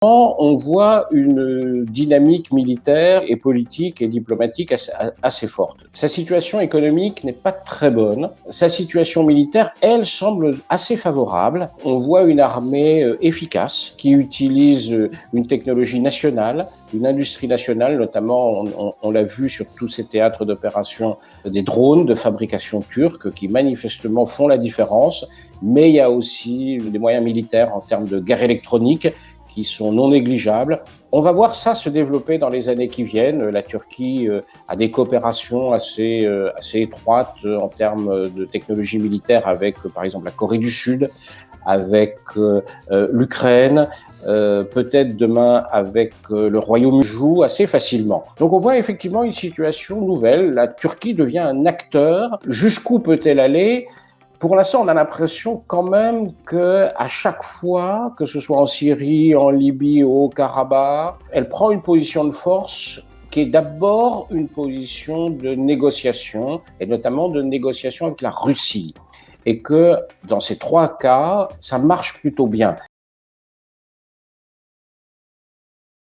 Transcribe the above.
On voit une dynamique militaire et politique et diplomatique assez forte. Sa situation économique n'est pas très bonne. Sa situation militaire, elle, semble assez favorable. On voit une armée efficace qui utilise une technologie nationale, une industrie nationale, notamment on l'a vu sur tous ces théâtres d'opération, des drones de fabrication turque qui manifestement font la différence. Mais il y a aussi des moyens militaires en termes de guerre électronique qui sont non négligeables. On va voir ça se développer dans les années qui viennent. La Turquie a des coopérations assez étroites en termes de technologie militaire avec, par exemple, la Corée du Sud, avec l'Ukraine, peut-être demain avec le Royaume joue assez facilement. Donc on voit effectivement une situation nouvelle. La Turquie devient un acteur. Jusqu'où peut-elle aller ? Pour l'instant, on a l'impression quand même qu'à chaque fois, que ce soit en Syrie, en Libye ou au Haut-Karabakh, elle prend une position de force qui est d'abord une position de négociation, et notamment de négociation avec la Russie. Et que dans ces trois cas, ça marche plutôt bien.